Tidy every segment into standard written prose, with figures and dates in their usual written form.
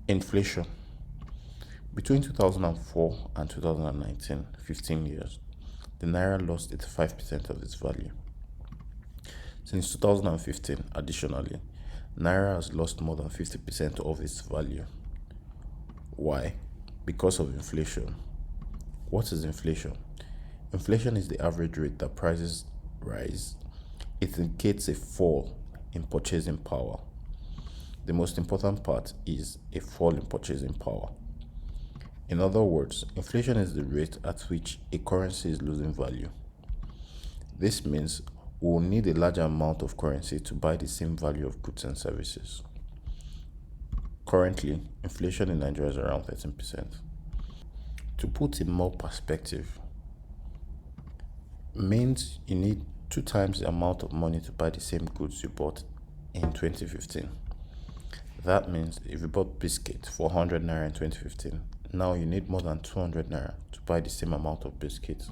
Inflation. Between 2004 and 2019, 15 years, the Naira lost 85% of its value. Since 2015, additionally, Naira has lost more than 50% of its value. Why? Because of inflation. What is inflation? Inflation is the average rate that prices rise. It indicates a fall in purchasing power. The most important part is a fall in purchasing power. In other words, inflation is the rate at which a currency is losing value. This means we will need a larger amount of currency to buy the same value of goods and services. Currently, inflation in Nigeria is around 13%. To put in more perspective, means you need 2 times the amount of money to buy the same goods you bought in 2015. That means if you bought biscuits for 100 naira in 2015, now you need more than 200 naira to buy the same amount of biscuits.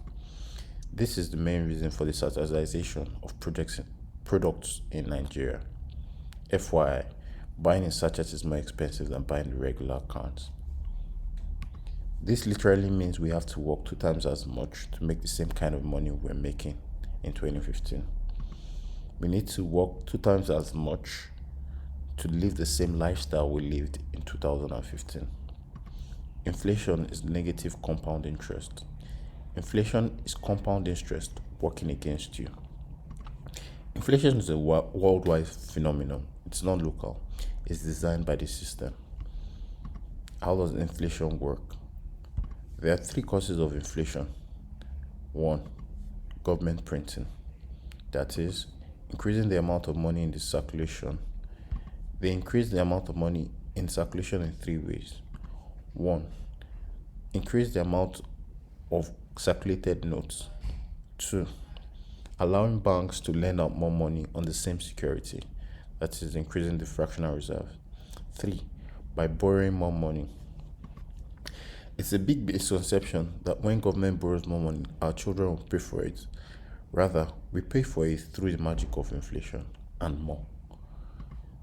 This is the main reason for the subsidization of products in Nigeria. FYI, buying in sachets is more expensive than buying the regular cans. This literally means we have to work 2 times as much to make the same kind of money we're making in 2015. We need to work 2 times as much to live the same lifestyle we lived in 2015. Inflation is negative compound interest. Inflation is compound interest working against you. Inflation is a worldwide phenomenon. It's not local. It's designed by the system. How does inflation work? There are 3 causes of inflation. 1. Government printing. That is, increasing the amount of money in the circulation. They increase the amount of money in circulation in 3 ways. 1. Increase the amount of circulated notes. 2. Allowing banks to lend out more money on the same security. That is, increasing the fractional reserve. 3. By borrowing more money. It's a big misconception that when government borrows more money, our children will pay for it. Rather, we pay for it through the magic of inflation and more.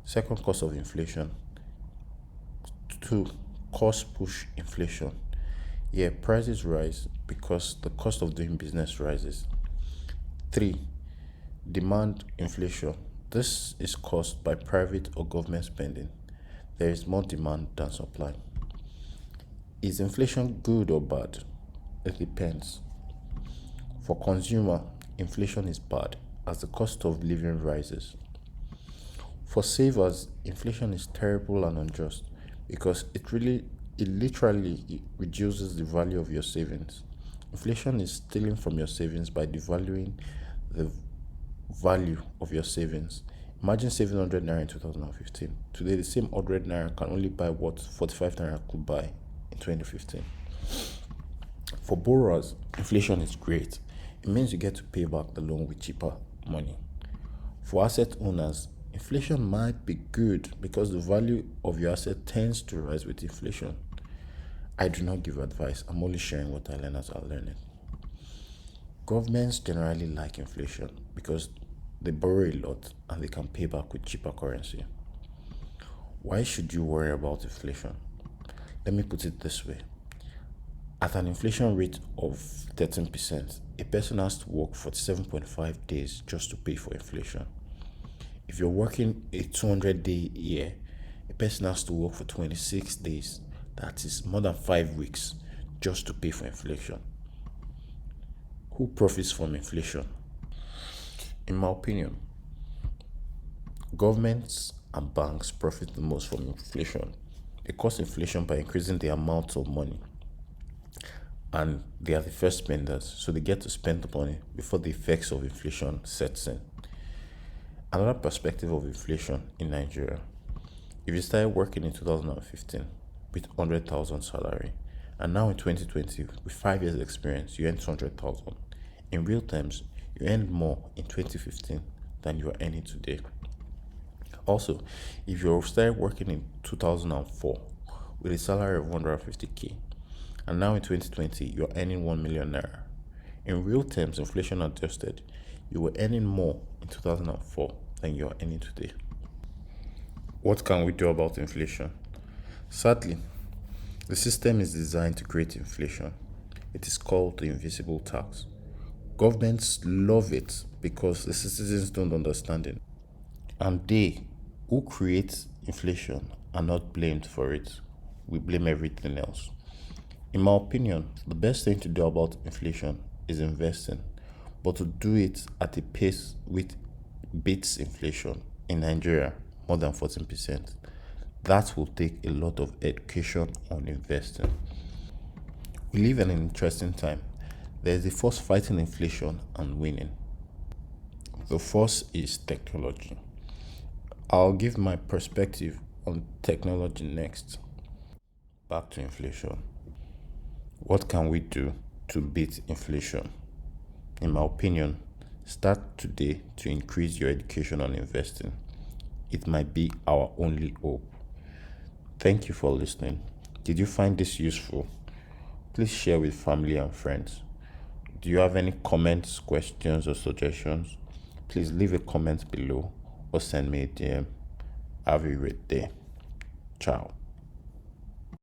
Second cause of inflation. 2. Cost push inflation. Yeah, prices rise because the cost of doing business rises. 3. Demand inflation. This is caused by private or government spending. There is more demand than supply. Is inflation good or bad? It depends. For consumer, inflation is bad as the cost of living rises. For savers, inflation is terrible and unjust because it literally reduces the value of your savings. Inflation is stealing from your savings by devaluing the value of your savings. Imagine saving 100 naira in 2015. Today, the same 100 naira can only buy what 45 naira could buy in 2015. For borrowers, inflation is great. It means you get to pay back the loan with cheaper money. For asset owners, inflation might be good because the value of your asset tends to rise with inflation. I do not give advice. I'm only sharing what I learn as I learn it. Governments generally like inflation because they borrow a lot and they can pay back with cheaper currency. Why should you worry about inflation? Let me put it this way. At an inflation rate of 13%, a person has to work 47.5 days just to pay for inflation. If you're working a 200-day year, a person has to work for 26 days. That is more than 5 weeks just to pay for inflation. Who profits from inflation? In my opinion, governments and banks profit the most from inflation. They cause inflation by increasing the amount of money. And they are the first spenders, so they get to spend the money before the effects of inflation sets in. Another perspective of inflation in Nigeria. If you started working in 2015 with 100,000 salary, and now in 2020 with 5 years experience, you earn 200,000. In real terms, you earned more in 2015 than you are earning today. Also, if you started working in 2004 with a salary of 150k, and now in 2020 you're earning 1 million naira. In real terms, inflation adjusted, you were earning more in 2004 than you are earning today. What can we do about inflation? Sadly, the system is designed to create inflation. It is called the invisible tax. Governments love it because the citizens don't understand it. And they who create inflation are not blamed for it. We blame everything else. In my opinion, the best thing to do about inflation is investing, but to do it at a pace which beats inflation in Nigeria more than 14%. That will take a lot of education on investing. We live in an interesting time. There is a force fighting inflation and winning. The force is technology. I'll give my perspective on technology next. Back to inflation. What can we do to beat inflation? In my opinion, start today to increase your education on investing. It might be our only hope. Thank you for listening. Did you find this useful? Please share with family and friends. Do you have any comments, questions, or suggestions? Please leave a comment below or send me a DM. Have a great day. Ciao.